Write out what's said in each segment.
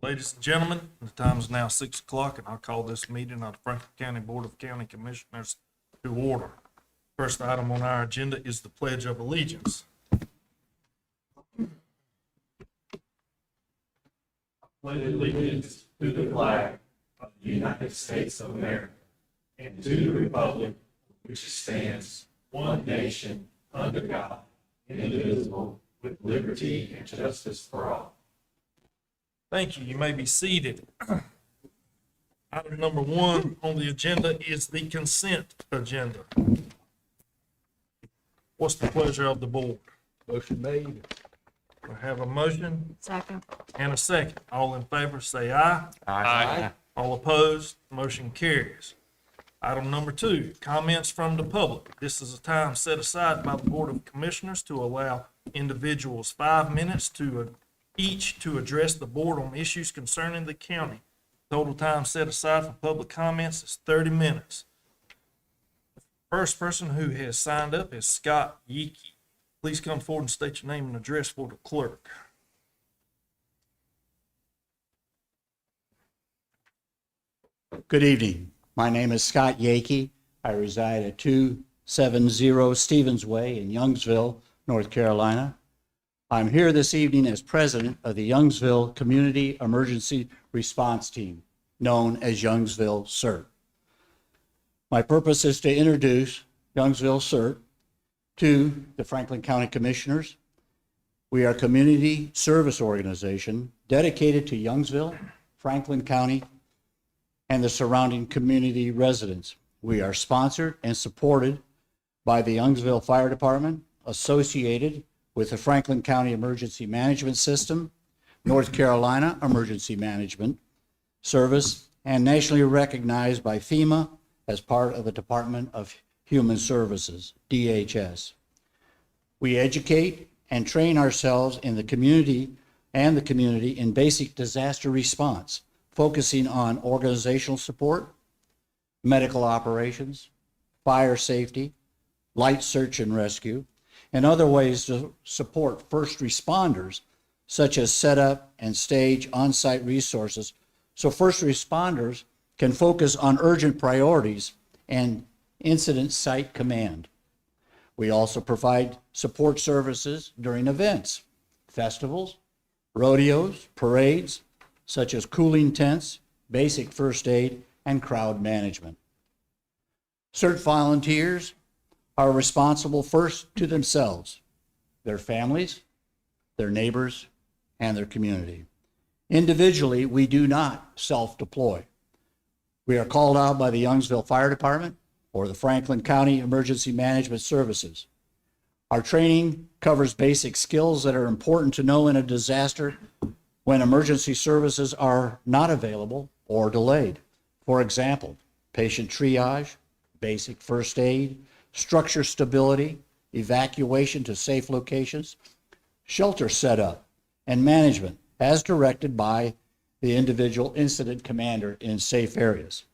Ladies and gentlemen, the time is now 6 o'clock, and I'll call this meeting of the Franklin County Board of County Commissioners to order. First item on our agenda is the Pledge of Allegiance. Pledge allegiance to the flag of the United States of America and to the republic which stands one nation under God, indivisible, with liberty and justice for all. Thank you. You may be seated. Item number 1 on the agenda is the consent agenda. What's the pleasure of the board? Motion made. We have a motion Second. and a second. All in favor, say aye. Aye. All opposed, motion carries. Item number 2, comments from the public. This is a time set aside by the Board of Commissioners to allow individuals 5 minutes each to address the board on issues concerning the county. Total time set aside for public comments is 30 minutes. The first person who has signed up is Scott Yeeke. Please come forward and state your name and address for the clerk. Good evening. My name is Scott Yeake. I reside at 270 Stevens Way in Youngsville, North Carolina. I'm here this evening as president of the Youngsville Community Emergency Response Team, known as Youngsville CERT. My purpose is to introduce Youngsville CERT to the Franklin County Commissioners. We are a community service organization dedicated to Youngsville, Franklin County, and the surrounding community residents. We are sponsored and supported by the Youngsville Fire Department, associated with the Franklin County Emergency Management System, North Carolina Emergency Management Service, and nationally recognized by FEMA as part of the Department of Human Services, DHS. We educate and train ourselves in the community in basic disaster response, focusing on organizational support, medical operations, fire safety, light search and rescue, and other ways to support first responders, such as setup and stage on-site resources, so first responders can focus on urgent priorities and incident site command. We also provide support services during events, festivals, rodeos, parades, such as cooling tents, basic first aid, and crowd management. CERT volunteers are responsible first to themselves, their families, their neighbors, and their community. Individually, we do not self-deploy. We are called out by the Youngsville Fire Department or the Franklin County Emergency Management Services. Our training covers basic skills that are important to know in a disaster when emergency services are not available or delayed. For example, patient triage, basic first aid, structure stability, evacuation to safe locations, shelter setup, and management as directed by the individual incident commander in safe areas.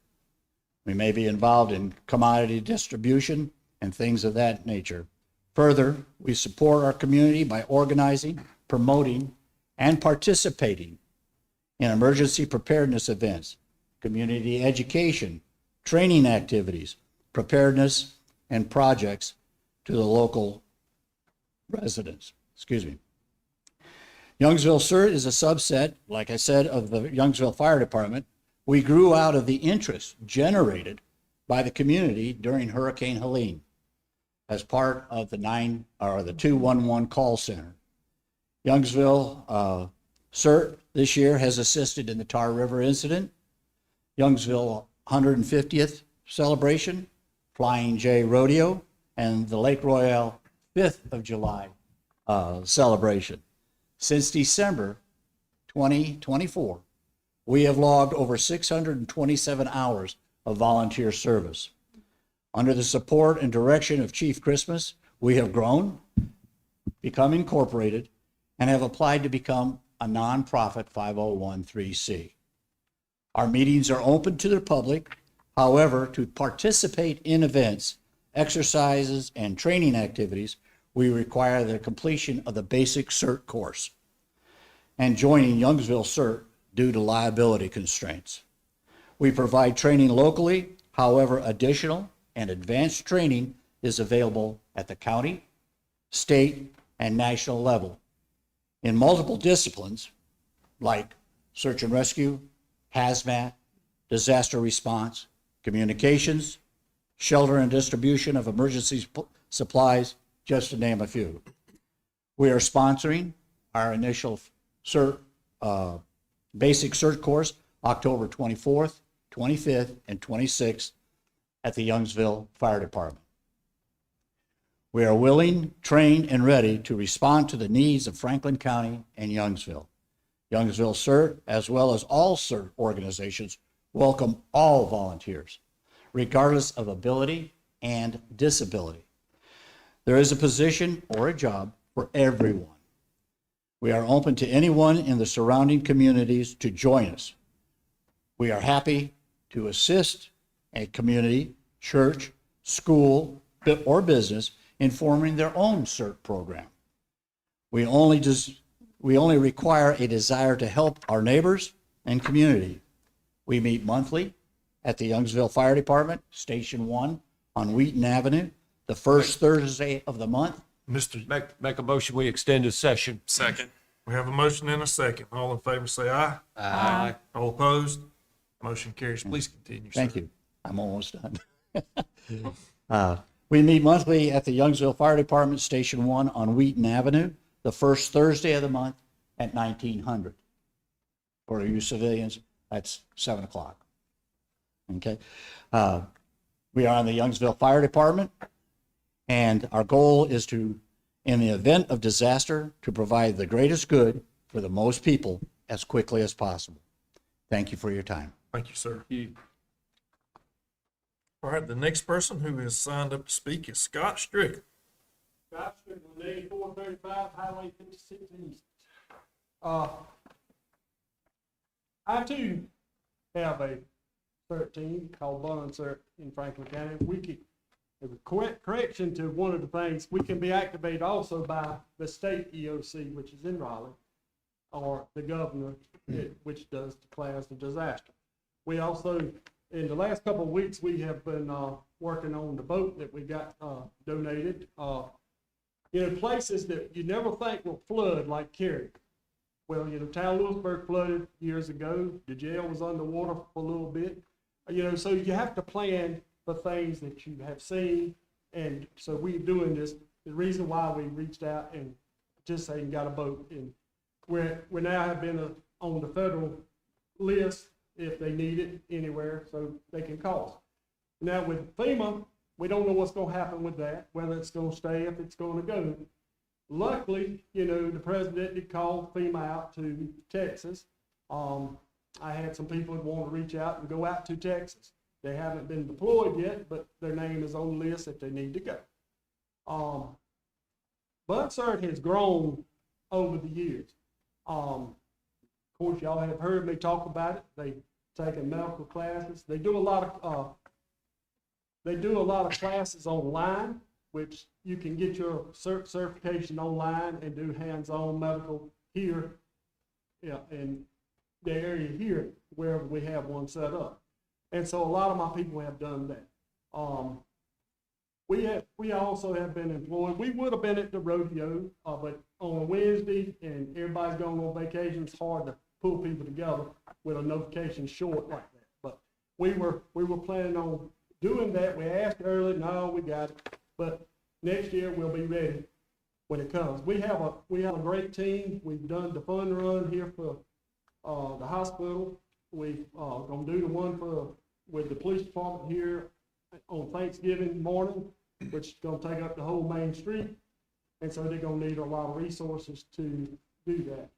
We may be involved in commodity distribution and things of that nature. Further, we support our community by organizing, promoting, and participating in emergency preparedness events, community education, training activities, preparedness, and projects to the local residents. Youngsville CERT is a subset, like I said, of the Youngsville Fire Department. We grew out of the interest generated by the community during Hurricane Helene as part of the 211 call center. Youngsville CERT this year has assisted in the Tar River incident, Youngsville 150th celebration, Flying J Rodeo, and the Lake Royale 5th of July celebration. Since December 2024, we have logged over 627 hours of volunteer service. Under the support and direction of Chief Christmas, we have grown, become incorporated, and have applied to become a nonprofit 501(c)(3). Our meetings are open to the public. However, to participate in events, exercises, and training activities, we require the completion of the basic CERT course. And joining Youngsville CERT due to liability constraints. We provide training locally, however, additional and advanced training is available at the county, state, and national level in multiple disciplines like search and rescue, hazmat, disaster response, communications, shelter and distribution of emergency supplies, just to name a few. We are sponsoring our initial basic CERT course October 24th, 25th, and 26th at the Youngsville Fire Department. We are willing, trained, and ready to respond to the needs of Franklin County and Youngsville. Youngsville CERT, as well as all CERT organizations, welcome all volunteers, regardless of ability and disability. There is a position or a job for everyone. We are open to anyone in the surrounding communities to join us. We are happy to assist a community, church, school, or business in forming their own CERT program. We only require a desire to help our neighbors and community. We meet monthly at the Youngsville Fire Department, Station 1 on Wheaton Avenue, the first Thursday of the month. Mr. Make a motion, we extend the session. Second. We have a motion and a second. All in favor say aye. Aye. All opposed? Motion carries. Please continue, sir. Thank you. I'm almost done. We meet monthly at the Youngsville Fire Department, Station 1 on Wheaton Avenue, the first Thursday of the month at 1900. For you civilians, that's 7 o'clock. Okay. We are on the Youngsville Fire Department, and our goal is to, in the event of disaster, to provide the greatest good for the most people as quickly as possible. Thank you for your time. Thank you, sir. All right, the next person who is signed up to speak is Scott Strickland. Scott Strickland, 8435 Highway 56 East. I too have a CERT team called Bond CERT in Franklin County. We can, as a correction to one of the things, we can be activated also by the state EOC, which is in Raleigh, or the governor, which does declares the disaster. We also, in the last couple of weeks, we have been working on the boat that we got donated. Places that you never think will flood, like Cary. Well, town Lewisburg flooded years ago. The jail was underwater for a little bit. So you have to plan for things that you have seen. And so we're doing this. The reason why we reached out and just saying got a boat. And we now have been on the federal list if they need it anywhere, so they can call us. Now with FEMA, we don't know what's going to happen with that, whether it's going to stay, if it's going to go. Luckily, the president did call FEMA out to Texas. I had some people who want to reach out and go out to Texas. They haven't been deployed yet, but their name is on the list if they need to go. Bud CERT has grown over the years. Of course, y'all have heard me talk about it. They've taken medical classes. They do a lot of classes online, which you can get your certification online and do hands-on medical here, in the area here, wherever we have one set up. And so a lot of my people have done that. We also have been employed. We would have been at the rodeo, but on a Wednesday and everybody's going on vacation, it's hard to pull people together with a notification short like that. But we were planning on doing that. We asked early, no, we got it. But next year we'll be ready when it comes. We have a great team. We've done the fun run here for the hospital. We gonna do the one with the police department here on Thanksgiving morning, which is gonna take up the whole main street. And so they're gonna need a lot of resources to do that.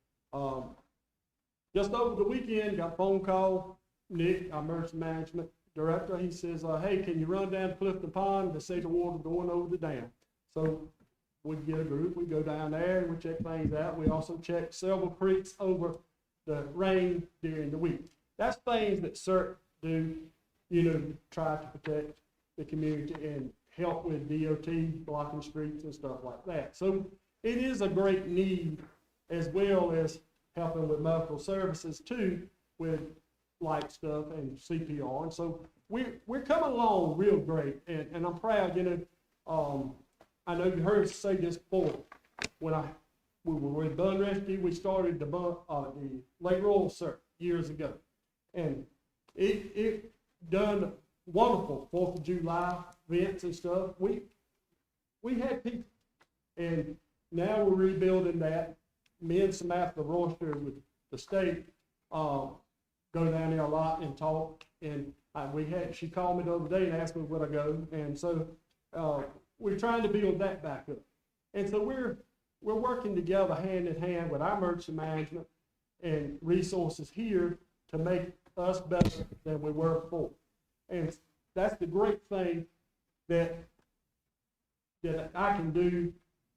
Just over the weekend, got a phone call, Nick, our emergency management director, he says, hey, can you run down to Clifton Pond to see the water going over the dam? So we get a group, we go down there and we check things out. We also check several creeks over the rain during the week. That's things that CERT do, to try to protect the community and help with DOT blocking streets and stuff like that. So it is a great need, as well as helping with medical services too, with light stuff and CPR. And so we're coming along real great, and I'm proud, I know you heard us say this before. When we were with Bun Rescue, we started the Lake Royal Cert years ago. And it done wonderful 4th of July events and stuff. We had people, and now we're rebuilding that. Me and Samantha Royster with the state, go down there a lot and talk. And she called me the other day and asked me would I go. And so, we're trying to build that back up. And so we're working together hand in hand with our emergency management and resources here to make us better than we were before. And that's the great thing that I can do,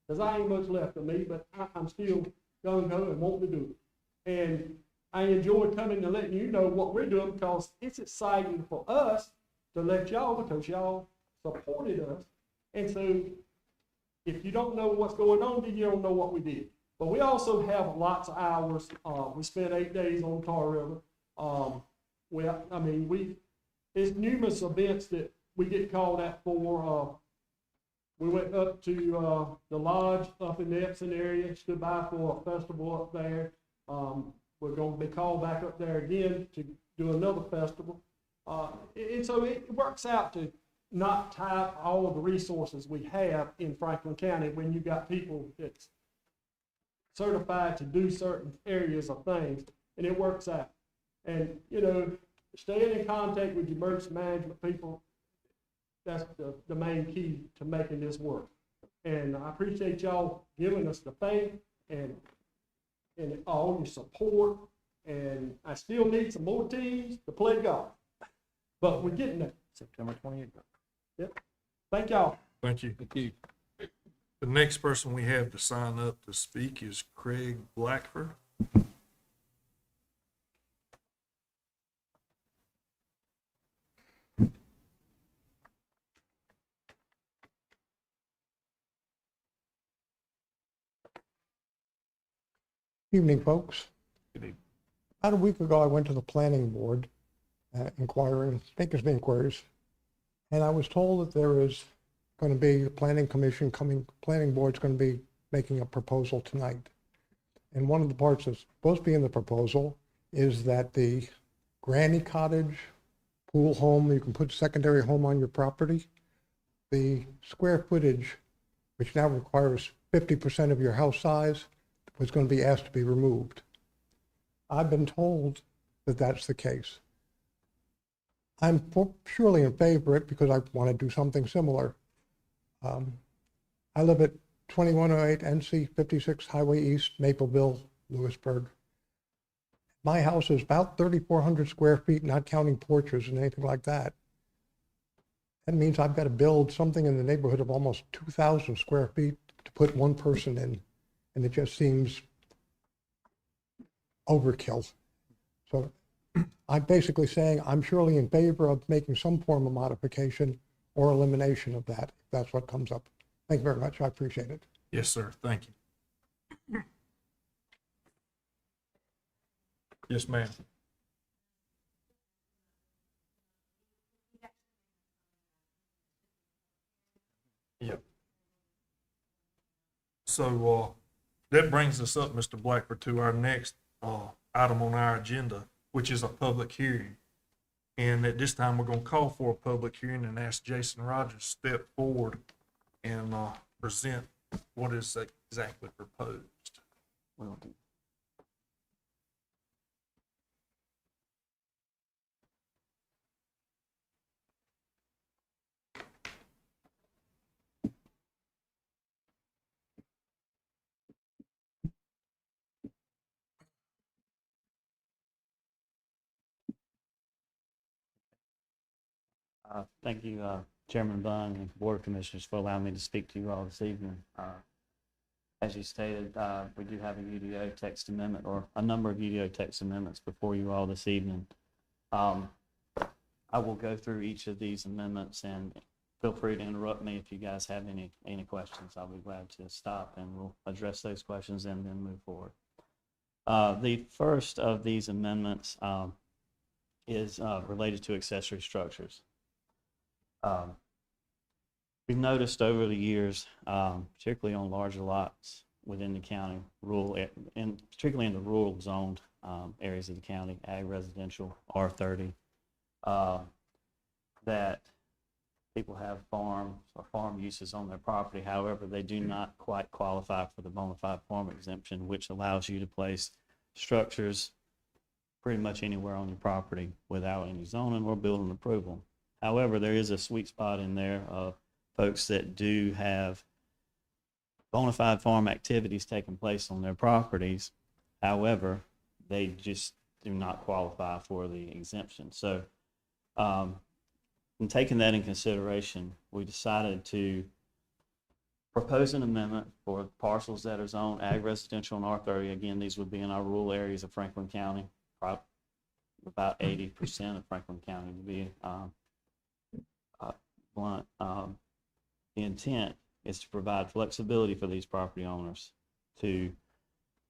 because I ain't much left of me, but I'm still gung ho and wanting to do it. And I enjoy coming and letting you know what we're doing, because it's exciting for us to let y'all, because y'all supported us. And so if you don't know what's going on, then you don't know what we did. But we also have lots of hours. We spent 8 days on Tar River. It's numerous events that we get called out for. We went up to the lodge up in the Epsom area, stood by for a festival up there. We're going to be called back up there again to do another festival. And so it works out to not tie all of the resources we have in Franklin County when you got people that's certified to do certain areas of things, and it works out. And, staying in contact with your emergency management people, that's the main key to making this work. And I appreciate y'all giving us the faith and all your support. And I still need some more teams to play golf, but we're getting there. September 28th. Yep. Thank y'all. Thank you. Thank you. The next person we have to sign up to speak is Craig Blackford. Evening, folks. Good evening. About a week ago, I went to the planning board inquiring, inquiries, and I was told that there is going to be a planning commission planning board's going to be making a proposal tonight. And one of the parts that's supposed to be in the proposal is that the granny cottage, pool home, you can put secondary home on your property, the square footage, which now requires 50% of your house size, was going to be asked to be removed. I've been told that that's the case. I'm surely in favor of it because I want to do something similar. I live at 2108 NC 56 Highway East, Mapleville, Lewisburg. My house is about 3,400 square feet, not counting porches and anything like that. That means I've got to build something in the neighborhood of almost 2,000 square feet to put one person in. And it just seems overkill. So I'm basically saying I'm surely in favor of making some form of modification or elimination of that, if that's what comes up. Thank you very much. I appreciate it. Yes, sir. Thank you. Yes, ma'am. Yep. So, that brings us up, Mr. Blackford, to our next, item on our agenda, which is a public hearing. And at this time, we're gonna call for a public hearing and ask Jason Rogers to step forward and, present what is exactly proposed. Thank you, Chairman Bunn and Board of Commissioners, for allowing me to speak to you all this evening. As you stated, we do have a UDO text amendment, or a number of UDO text amendments before you all this evening. I will go through each of these amendments, and feel free to interrupt me if you guys have any questions. I'll be glad to stop, and we'll address those questions and then move forward. The first of these amendments is related to accessory structures. We've noticed over the years, particularly on larger lots within the county, and particularly in the rural zoned areas of the county, ag residential, R30, that people have farms or farm uses on their property. However, they do not quite qualify for the bona fide farm exemption, which allows you to place structures pretty much anywhere on your property without any zoning or building approval. However, there is a sweet spot in there of folks that do have bona fide farm activities taking place on their properties. However, they just do not qualify for the exemption. So, in taking that in consideration, we decided to propose an amendment for parcels that are zoned ag residential and R30. Again, these would be in our rural areas of Franklin County, about 80% of Franklin County to be blunt. The intent is to provide flexibility for these property owners to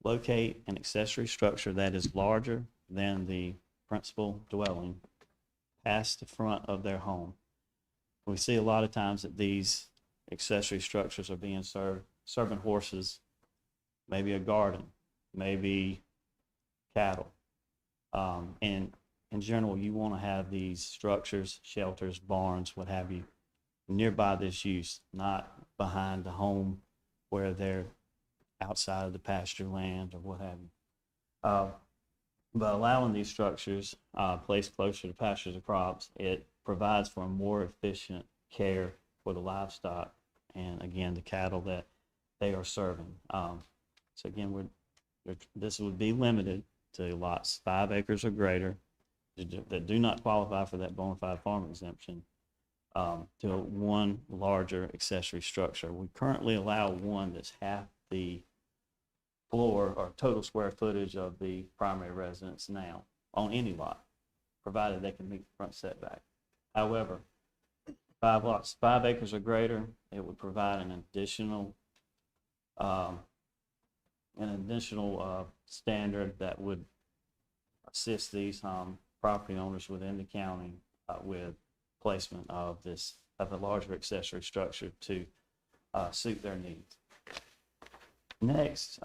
locate an accessory structure that is larger than the principal dwelling past the front of their home. We see a lot of times that these accessory structures are being serving horses, maybe a garden, maybe cattle. And in general, you want to have these structures, shelters, barns, what have you, nearby this use, not behind the home where they're outside of the pasture land or what have you. But allowing these structures placed closer to pastures or crops, it provides for a more efficient care for the livestock and, again, the cattle that they are serving. So again, this would be limited to lots 5 acres or greater that do not qualify for that bona fide farm exemption, to one larger accessory structure. We currently allow one that's half the floor or total square footage of the primary residence now on any lot, provided they can meet the front setback. However, 5 lots, 5 acres or greater, it would provide an additional standard that would assist these property owners within the county with placement of a larger accessory structure to suit their needs. Next,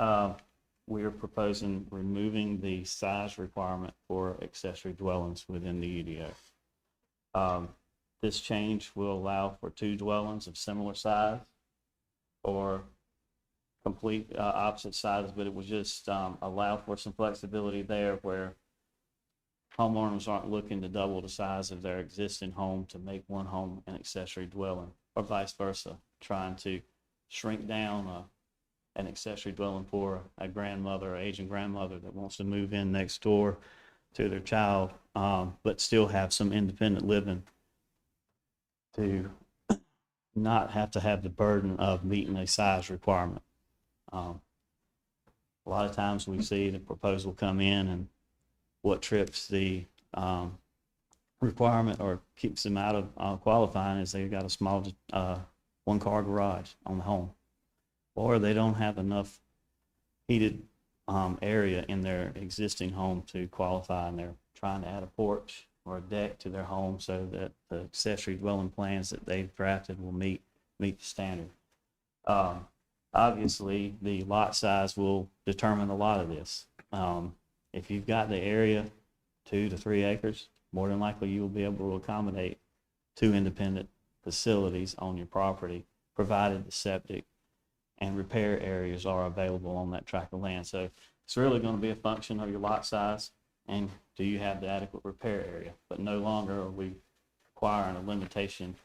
we are proposing removing the size requirement for accessory dwellings within the UDO. This change will allow for 2 dwellings of similar size or complete opposite sizes, but it will just allow for some flexibility there where homeowners aren't looking to double the size of their existing home to make one home an accessory dwelling, or vice versa, trying to shrink down an accessory dwelling for a grandmother or aging grandmother that wants to move in next door to their child, but still have some independent living, to not have to have the burden of meeting a size requirement. A lot of times we see the proposal come in, and what trips the requirement or keeps them out of qualifying is they've got a small 1-car garage on the home, or they don't have enough heated area in their existing home to qualify, and they're trying to add a porch or a deck to their home so that the accessory dwelling plans that they've drafted will meet the standard. Obviously, the lot size will determine a lot of this. If you've got the area 2 to 3 acres, more than likely you will be able to accommodate 2 independent facilities on your property, provided the septic and repair areas are available on that tract of land. So it's really going to be a function of your lot size and do you have the adequate repair area. But no longer are we requiring a limitation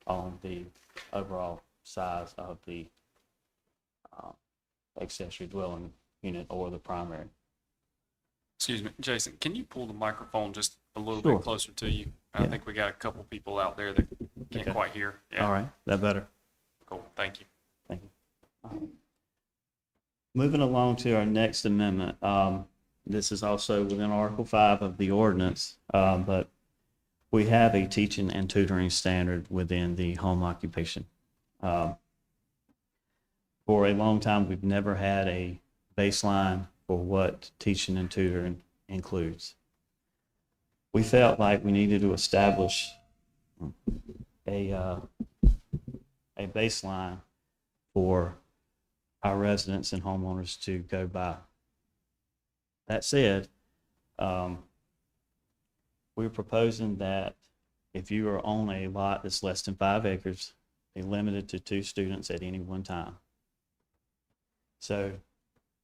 on the overall size of the accessory dwelling unit or the primary. Excuse me, Jason, can you pull the microphone just a little Sure. bit closer to you? I Yeah. think we got a couple people out there that can't Okay. quite hear. Yeah, All right, that better? cool, thank you. Thank you. Moving along to our next amendment. This is also within Article 5 of the ordinance, but we have a teaching and tutoring standard within the home occupation. For a long time, we've never had a baseline for what teaching and tutoring includes. We felt like we needed to establish a baseline for our residents and homeowners to go by. That said, we're proposing that if you are on a lot that's less than 5 acres, be limited to 2 students at any one time. So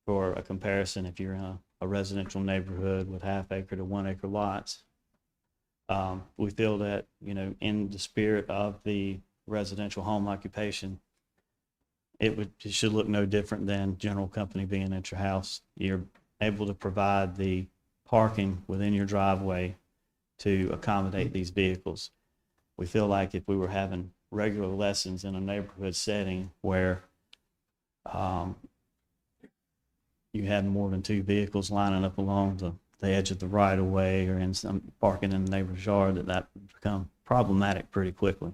for a comparison, if you're in a residential neighborhood with half-acre to 1-acre lots, we feel that, in the spirit of the residential home occupation, it should look no different than general company being at your house. You're able to provide the parking within your driveway to accommodate these vehicles. We feel like if we were having regular lessons in a neighborhood setting where you had more than 2 vehicles lining up along the edge of the right of way or in some parking in the neighbor's yard, that would become problematic pretty quickly.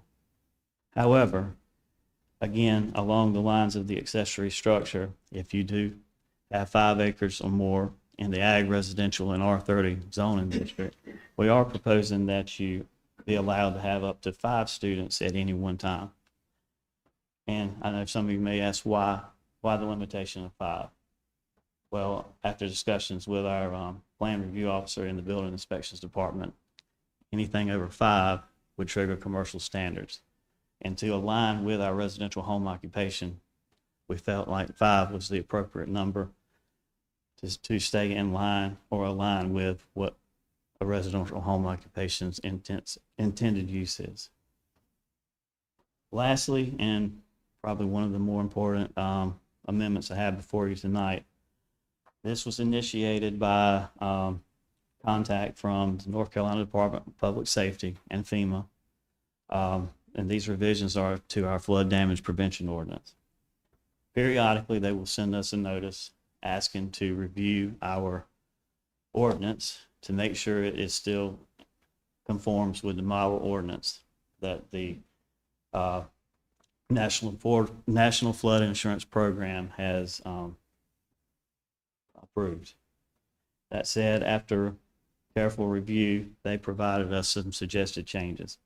However, again, along the lines of the accessory structure, if you do have 5 acres or more in the ag residential and R30 zoning district, we are proposing that you be allowed to have up to 5 students at any one time. And I know some of you may ask why the limitation of 5? Well, after discussions with our plan review officer in the building inspections department, anything over 5 would trigger commercial standards. And to align with our residential home occupation, we felt like 5 was the appropriate number to stay in line or align with what a residential home occupation's intended use is. Lastly, and probably one of the more important amendments I have before you tonight, this was initiated by contact from the North Carolina Department of Public Safety and FEMA. And these revisions are to our flood damage prevention ordinance. Periodically, they will send us a notice asking to review our ordinance to make sure it is still conforms with the model ordinance that the National Flood Insurance Program has approved. That said, after careful review, they provided us some suggested changes.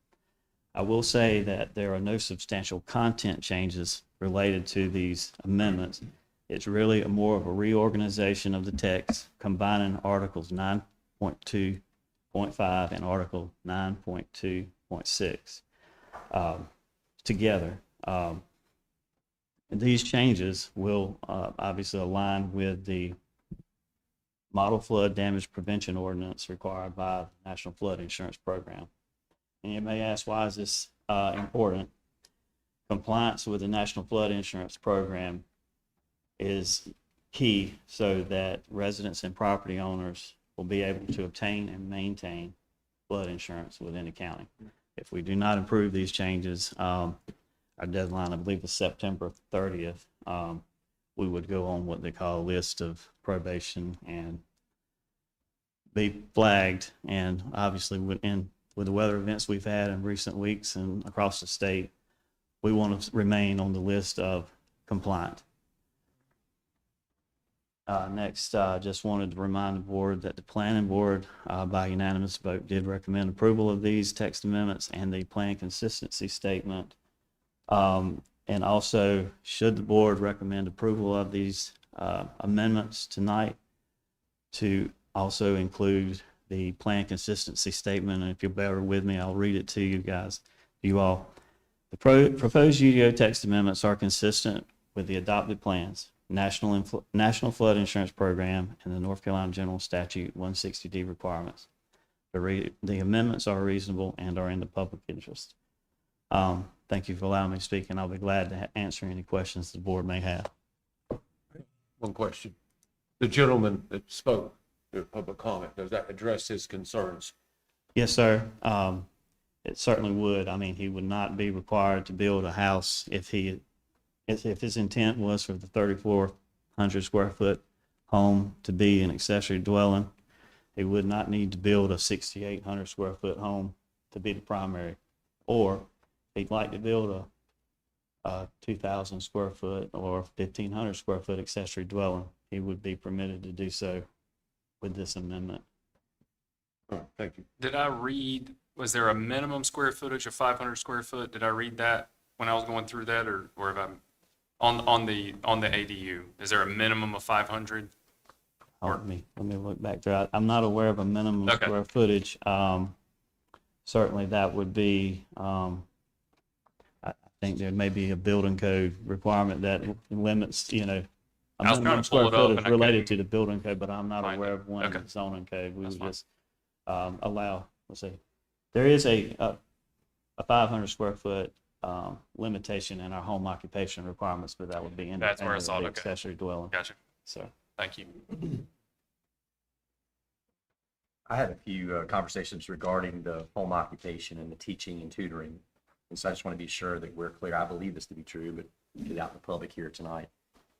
I will say that there are no substantial content changes related to these amendments. It's really more of a reorganization of the text, combining Articles 9.2.5 and Article 9.2.6 together. And these changes will obviously align with the Model Flood Damage Prevention Ordinance required by the National Flood Insurance Program. And you may ask, why is this important? Compliance with the National Flood Insurance Program is key so that residents and property owners will be able to obtain and maintain flood insurance within the county. If we do not approve these changes, our deadline, I believe, is September 30th. We would go on what they call a list of probation and be flagged. And obviously, with the weather events we've had in recent weeks and across the state, we want to remain on the list of compliant. Next, just wanted to remind the board that the planning board, by unanimous vote, did recommend approval of these text amendments and the plan consistency statement. And also, should the board recommend approval of these amendments tonight, to also include the plan consistency statement. And if you'll bear with me, I'll read it to you guys, you all. The proposed UDO text amendments are consistent with the adopted plans, National Flood Insurance Program, and the North Carolina General Statute 160D requirements. The amendments are reasonable and are in the public interest. Thank you for allowing me to speak, and I'll be glad to answer any questions the board may have. One question. The gentleman that spoke in public comment, does that address his concerns? Yes, sir. It certainly would. I mean, he would not be required to build a house if his intent was for the 3,400 square foot home to be an accessory dwelling. He would not need to build a 6,800 square foot home to be the primary. Or if he'd like to build a 2,000 square foot or 1,500 square foot accessory dwelling, he would be permitted to do so with this amendment. All right, thank you. Did I read, was there a minimum square footage of 500 square foot? Did I read that when I was going through that, or have I, on the ADU? Is there a minimum of 500? Let me look back through it. I'm not aware of a minimum Okay. square footage. Certainly that would be, I think there may be a building code requirement that limits, a I was trying minimum to pull square it up footage and I related couldn't to the building code, but I'm not find aware it. of one in Okay. the zoning code. We That's would fine. just allow, let's see, there is a 500 square foot limitation in our home occupation requirements, but that would be That's where I independent saw of it, the okay. accessory dwelling. Gotcha. So. Thank you. I had a few conversations regarding the home occupation and the teaching and tutoring. And so I just want to be sure that we're clear. I believe this to be true, but get it out in the public here tonight.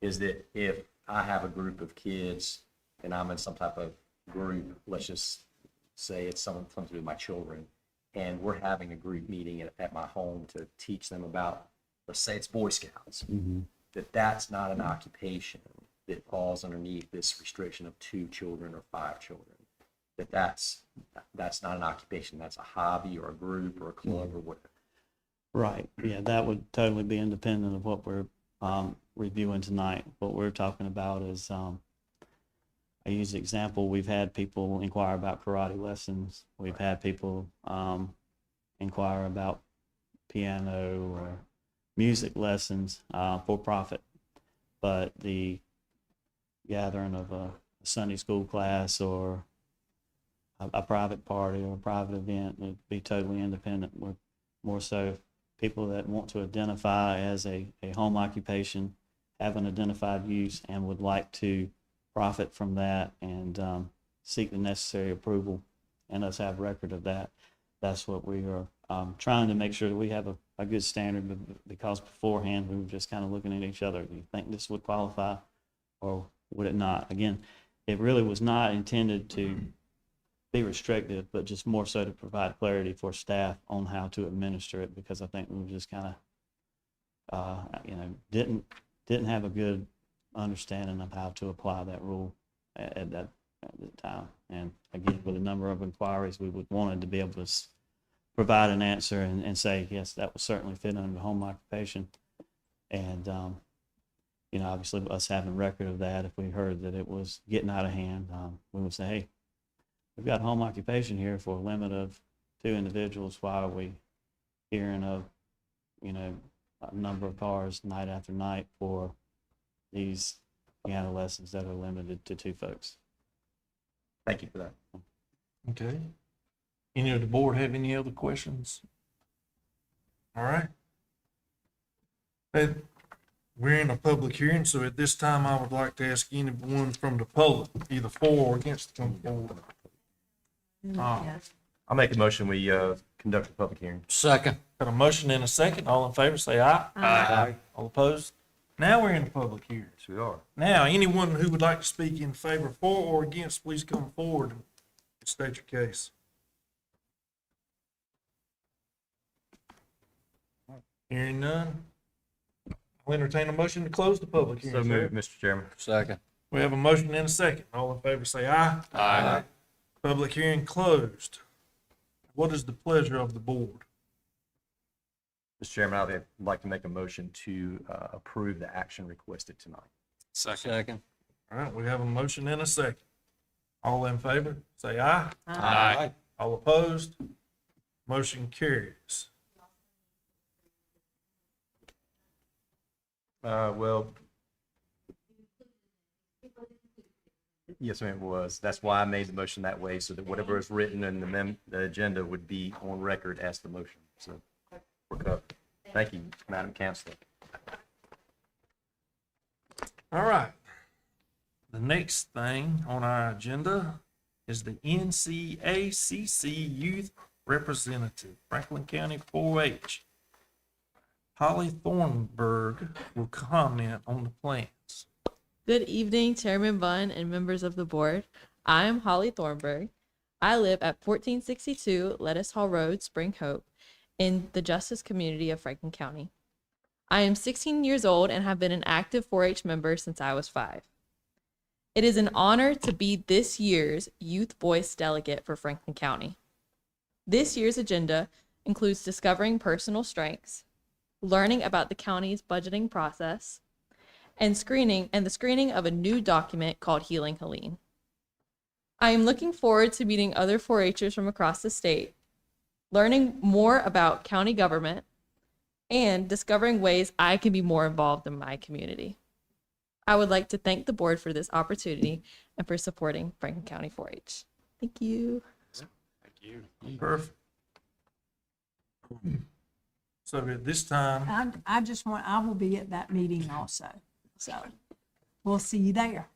Is that if I have a group of kids and I'm in some type of group, let's just say it's something to do with my children, and we're having a group meeting at my home to teach them about, let's say it's Boy Scouts, that's not an occupation that falls underneath this restriction of 2 children or 5 children. That's not an occupation. That's a hobby or a group or a club or whatever. Right, yeah, that would totally be independent of what we're reviewing tonight. What we're talking about is, I use the example, we've had people inquire about karate lessons. We've had people inquire about piano or music lessons for profit. But the gathering of a Sunday school class or a private party or a private event would be totally independent. We're more so people that want to identify as a home occupation, have an identified use, and would like to profit from that and seek the necessary approval and us have record of that. That's what we are trying to make sure that we have a good standard, because beforehand we were just kind of looking at each other. Do you think this would qualify or would it not? Again, it really was not intended to be restrictive, but just more so to provide clarity for staff on how to administer it, because I think we were just kind of, didn't have a good understanding of how to apply that rule at the time. And again, with a number of inquiries, we would wanted to be able to provide an answer and say, yes, that would certainly fit under home occupation. And, obviously us having record of that, if we heard that it was getting out of hand, we would say, hey, we've got home occupation here for a limit of 2 individuals. Why are we hearing of, a number of cars night after night for these piano lessons that are limited to 2 folks? Thank you for that. Okay. Any of the board have any other questions? All right. We're in a public hearing, so at this time, I would like to ask anyone from the public, either for or against, to come forward. I'll make a motion. We conduct a public hearing. Second. Got a motion and a second. All in favor, say aye. Aye. All opposed? Now we're in a public hearing. Yes, we are. Now, anyone who would like to speak in favor, for or against, please come forward and state your case. Hearing none. I'll entertain a motion to close the public hearing. So sir. moved, Mr. Chairman. Second. We have a motion and a second. All in favor, say aye. Aye. Public hearing closed. What is the pleasure of the board? Mr. Chairman, I'd like to make a motion to approve the action requested tonight. Second. All right, we have a motion and a second. All in favor, say aye. Aye. All opposed? Motion carries. Well, yes, ma'am, it was. That's why I made the motion that way, so that whatever is written in the agenda would be on record as the motion. So we're covered. Thank you, Madam Counselor. All right. The next thing on our agenda is the NCACC Youth Representative, Franklin County 4-H. Holly Thornburg will comment on the plans. Good evening, Chairman Bunn and members of the board. I am Holly Thornburg. I live at 1462 Lettuce Hall Road, Spring Hope, in the Justice community of Franklin County. I am 16 years old and have been an active 4-H member since I was 5. It is an honor to be this year's Youth Voice Delegate for Franklin County. This year's agenda includes discovering personal strengths, learning about the county's budgeting process, and the screening of a new document called Healing Helene. I am looking forward to meeting other 4-Hers from across the state, learning more about county government, and discovering ways I can be more involved in my community. I would like to thank the board for this opportunity and for supporting Franklin County 4-H. Thank you. Thank you. Perfect. So at this time, I will be at that meeting also. So we'll see you there.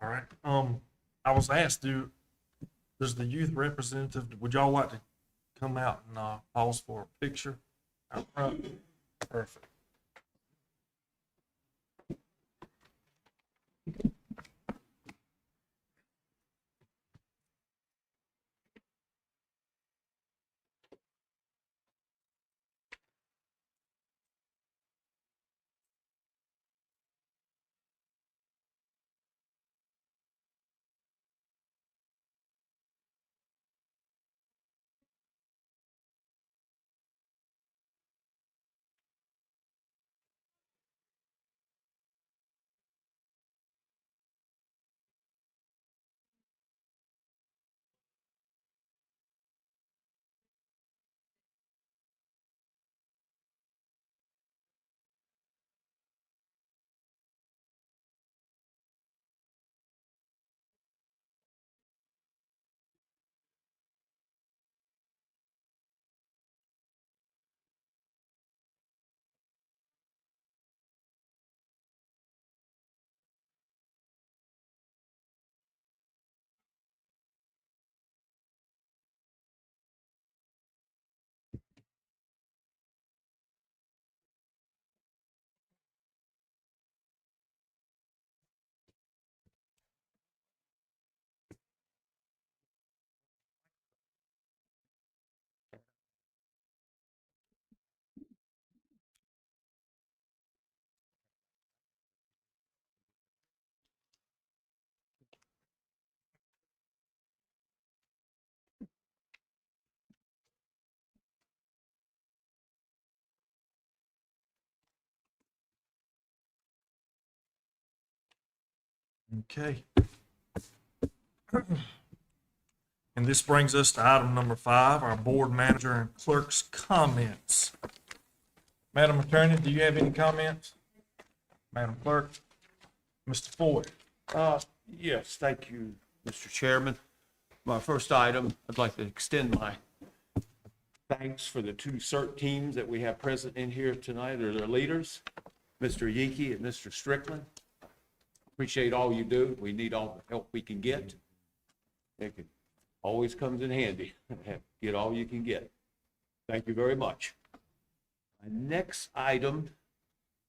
all right, I was asked, does the youth representative, would y'all like to come out and, pause for a picture out front? Perfect. Okay. And this brings us to item number 5, our board manager and clerk's comments. Madam Attorney, do you have any comments? Madam Clerk? Mr. Ford? Yes, thank you, Mr. Chairman. My first item, I'd like to extend my thanks for the 2 CERT teams that we have present in here tonight, or their leaders, Mr. Yiki and Mr. Strickland. Appreciate all you do. We need all the help we can get. It always comes in handy. Get all you can get. Thank you very much. My next item,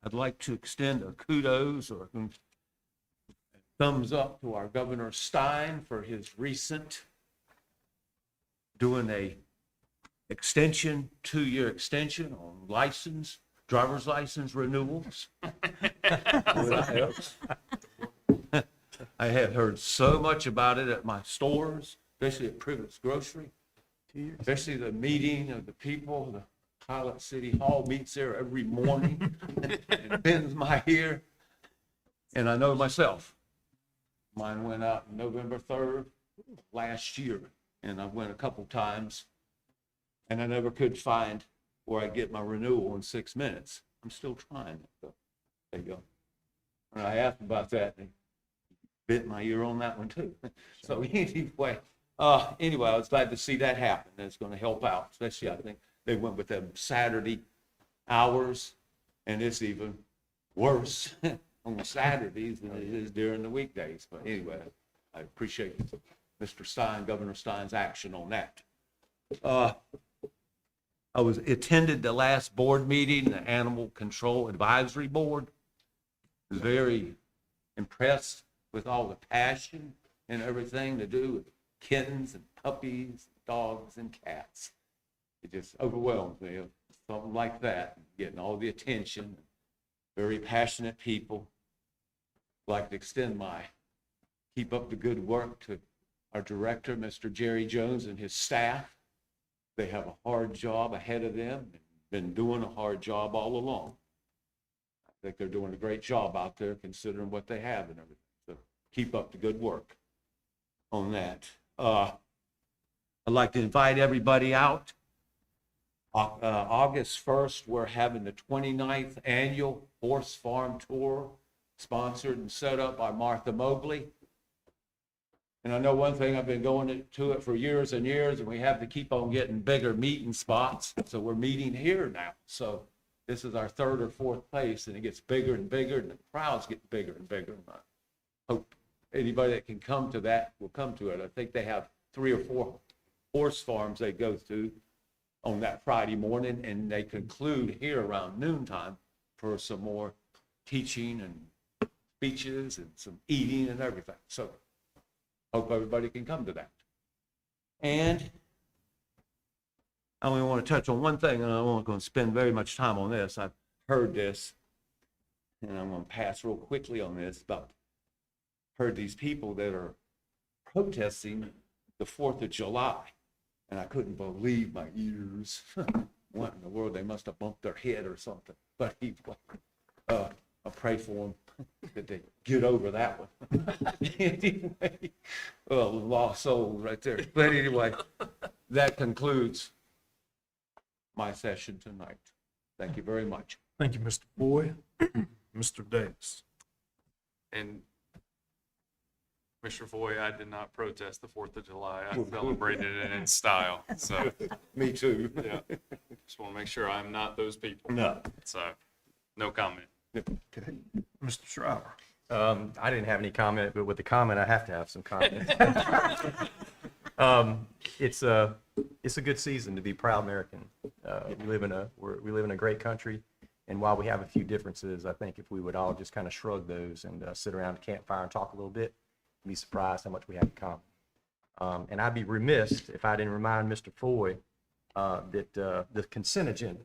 I'd like to extend a kudos or a thumbs up to our Governor Stein for his recent doing a extension, 2-year extension on driver's license renewals. I have heard so much about it at my stores, especially at Privet's Grocery, especially the meeting of the people. The Pilot City Hall meets there every morning and bends my ear. And I know myself, mine went out November 3rd last year, and I went a couple times, and I never could find where I get my renewal in 6 minutes. I'm still trying it, though. There you go. And I asked about that, and bit my ear on that one too. So anyway, I was glad to see that happen. It's going to help out, especially I think they went with them Saturday hours, and it's even worse on Saturdays than it is during the weekdays. But anyway, I appreciate Mr. Stein, Governor Stein's action on that. I attended the last board meeting, the Animal Control Advisory Board. Was very impressed with all the passion and everything to do with kittens and puppies, dogs and cats. It just overwhelmed me, something like that, getting all the attention. very passionate people. I'd like to extend my keep up the good work to our director, Mr. Jerry Jones, and his staff. They have a hard job ahead of them, been doing a hard job all along. I think they're doing a great job out there considering what they have and everything. So keep up the good work on that. I'd like to invite everybody out. August 1st, we're having the 29th Annual Horse Farm Tour, sponsored and set up by Martha Mobley. And I know one thing, I've been going to it for years and years, and we have to keep on getting bigger meeting spots. So we're meeting here now. So this is our third or fourth place, and it gets bigger and bigger, and the crowds get bigger and bigger. And I hope anybody that can come to that will come to it. I think they have 3 or 4 horse farms they go to on that Friday morning, and they conclude here around noontime for some more teaching and speeches and some eating and everything. So hope everybody can come to that. And I only want to touch on one thing, and I'm not going to spend very much time on this. I've heard this, and I'm going to pass real quickly on this, but heard these people that are protesting the 4th of July, and I couldn't believe my ears. What in the world? They must have bumped their head or something. But I pray for them that they get over that one. Anyway, well, lost souls right there. But anyway, that concludes my session tonight. Thank you very much. Thank you, Mr. Boyd. Mr. Davis. And Mr. Foy, I did not protest the 4th of July. I celebrated it in style. So, Me too. yeah, just want to make sure I'm not those people. No. So, no comment. Mr. Shriver. I didn't have any comment, but with the comment, I have to have some comment. It's a good season to be proud American. We live in a great country, and while we have a few differences, I think if we would all just kind of shrug those and sit around the campfire and talk a little bit, you'd be surprised how much we have in common. And I'd be remiss if I didn't remind Mr. Foy that the consent agenda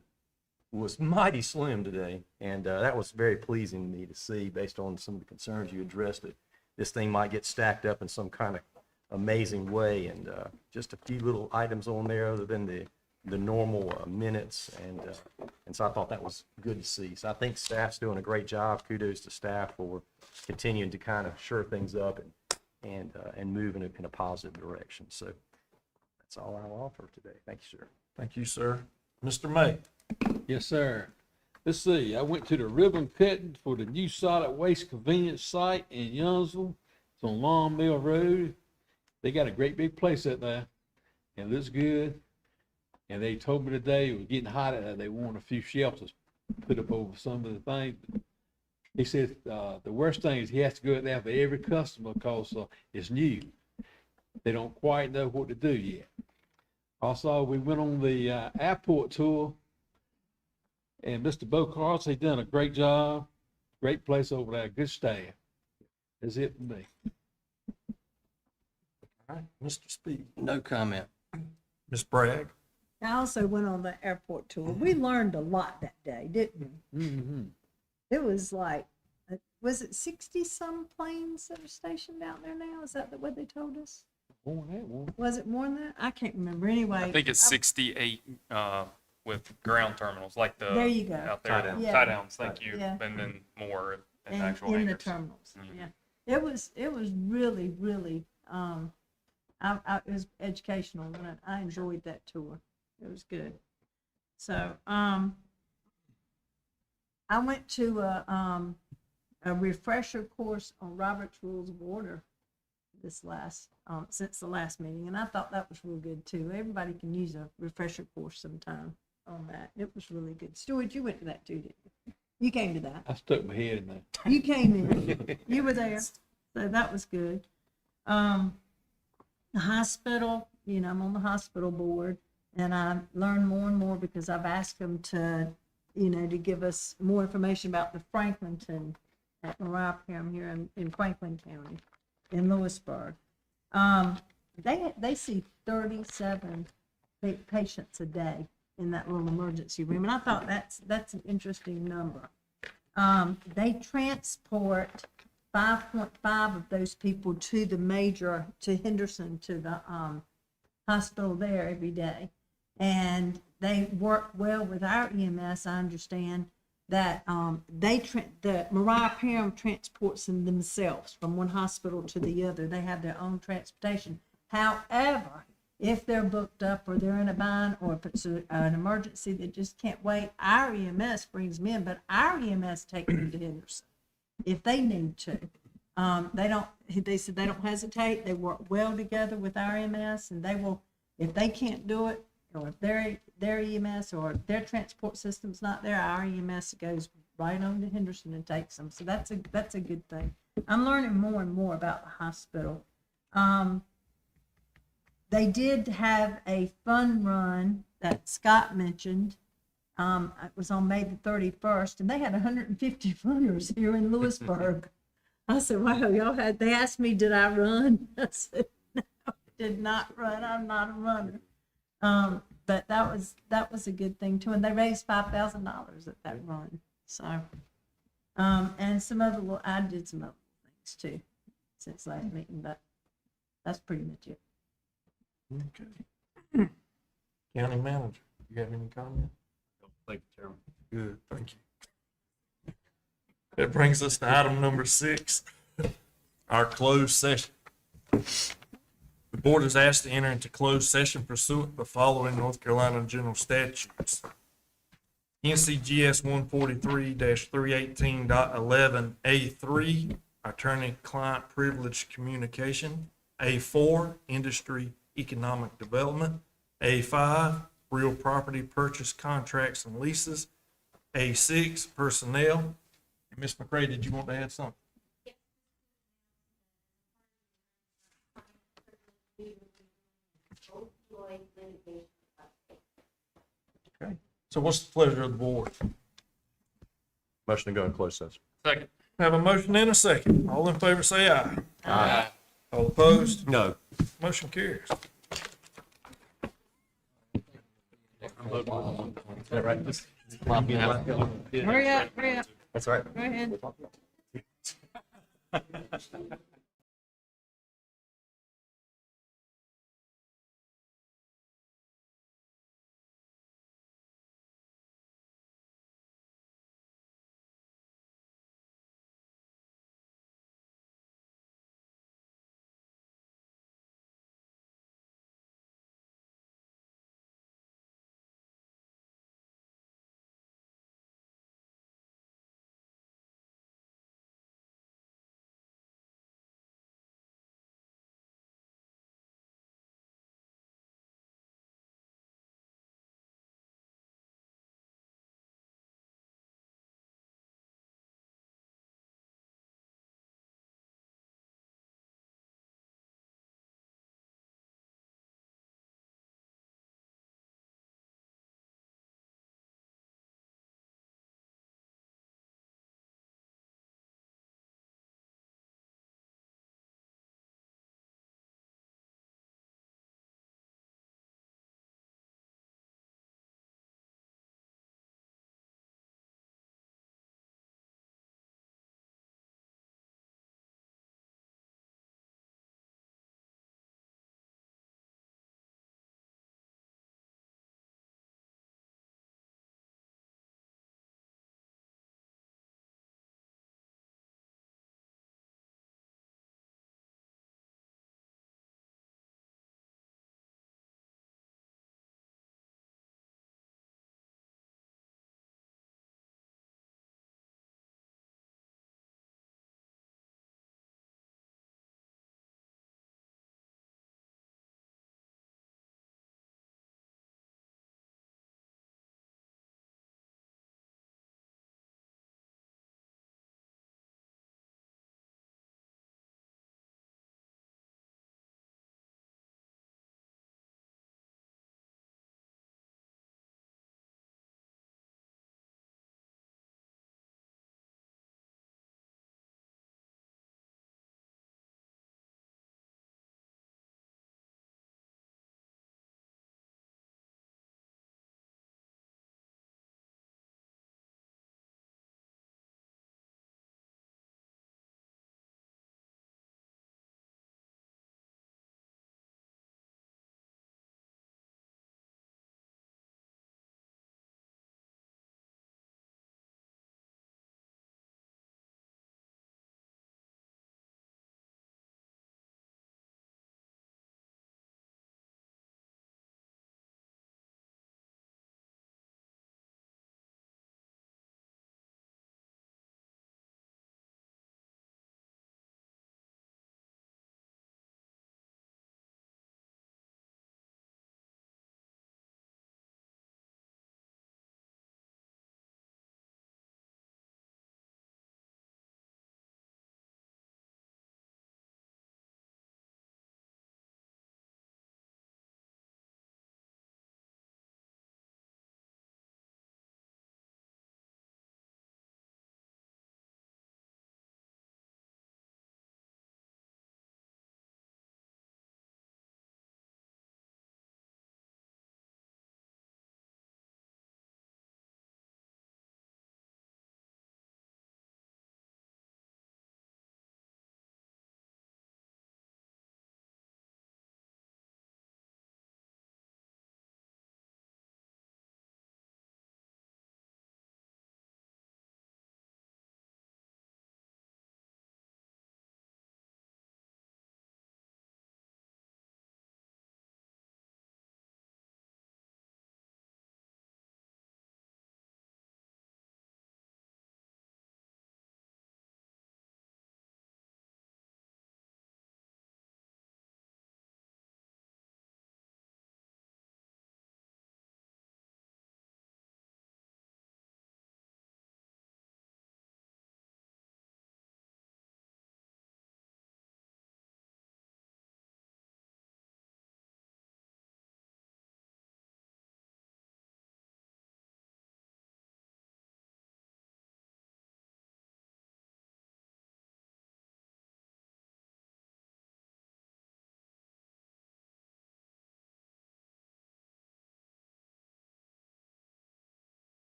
was mighty slim today, and that was very pleasing to me to see, based on some of the concerns you addressed, that this thing might get stacked up in some kind of amazing way, and just a few little items on there other than the normal minutes, and so I thought that was good to see. So I think staff's doing a great job. Kudos to staff for continuing to kind of shore things up and move in a positive direction. So that's all I'll offer today. Thank you, sir. Thank you, sir. Mr. May. Yes, sir. Let's see, I went to the ribbon cutting for the new solid waste convenience site in Youngsville. It's on Long Mill Road. They got a great big place out there. It looks good. And they told me today it was getting hot out there. They want a few shelters put up over some of the things. He said the worst thing is he has to go out there for every customer because it's new. They don't quite know what to do yet. Also, we went on the airport tour, and Mr. Bo Carlson, he done a great job. Great place over there, good staff. That's it for me. All right, Mr. Speed. No comment. Ms. Bragg. I also went on the airport tour. We learned a lot that day, didn't we? Mm-hmm. It was like, was it 60-some planes that are stationed out there now? Is that what they told us? Oh, that one. Was it more than that? I can't remember. Anyway. I think it's 68 with ground terminals, like the There you go. out there. Tie-downs. Yeah. Tie-downs, thank you. Yeah. And then more in And actual in the hangars. terminals, Mhm. yeah. It was really, really, it was educational, and I enjoyed that tour. It was good. So, I went to a refresher course on Robert's Rules of Order since the last meeting, and I thought that was real good too. Everybody can use a refresher course sometime on that. It was really good. Stuart, you went to that too, didn't you? You came to that. I stuck my head in there. You came in. You were there. So that was good. The hospital, I'm on the hospital board, and I learned more and more because I've asked them to, to give us more information about the Franklinton at Mariah Parham here in Franklin County, in Lewisburg. They see 37 patients a day in that little emergency room, and I thought that's an interesting number. they transport 5.5 of those people to the major, to Henderson, to the, hospital there every day. And they work well with our EMS, I understand, that, the Mariah Parham transports them themselves from one hospital to the other. They have their own transportation. However, if they're booked up or they're in a bind, or if it's an emergency that just can't wait, our EMS brings them in, but our EMS takes them to Henderson if they need to. They said they don't hesitate. They work well together with our EMS, and they will, if they can't do it, or if their EMS or their transport system's not there, our EMS goes right on to Henderson and takes them. So that's a good thing. I'm learning more and more about the hospital. They did have a fun run that Scott mentioned. It was on May the 31st, and they had 150 runners here in Lewisburg. I said, wow, they asked me, did I run? I said, no, I did not run. I'm not a runner. But that was a good thing too. And they raised $5,000 at that run. So, and I did some other things too since last meeting, but that's pretty much it. Okay. County manager, you have any comment? Thank you, Chairman. Good, thank you. That brings us to item number 6, our closed session. The board is asked to enter into closed session pursuant to the following North Carolina general statutes. NCGS 143-318.11A3, attorney-client privilege communication. A4, industry economic development. A5, real property purchase contracts and leases. A6, personnel. Ms. McCray, did you want to add something? Okay, so what's the pleasure of the board? Motion to go in closed session. Second. Have a motion and a second. All in favor say aye. Aye. All opposed? No. Motion carries. Hurry up. That's all right. Go ahead.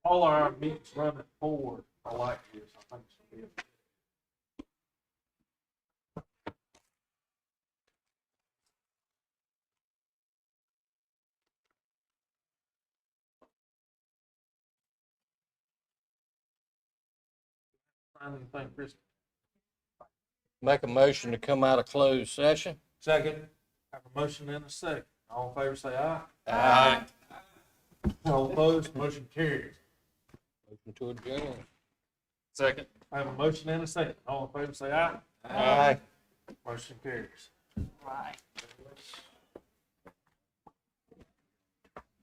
all our meetings run at 4, I like this, I think it's gonna be. Find anything, Chris? Make a motion to come out of closed session. Second. Have a motion and a second. All in favor, say aye. Aye. All opposed, motion carries. Motion to adjourn. Second. I have a motion and a second. All in favor, say aye. Aye. Motion carries. Right.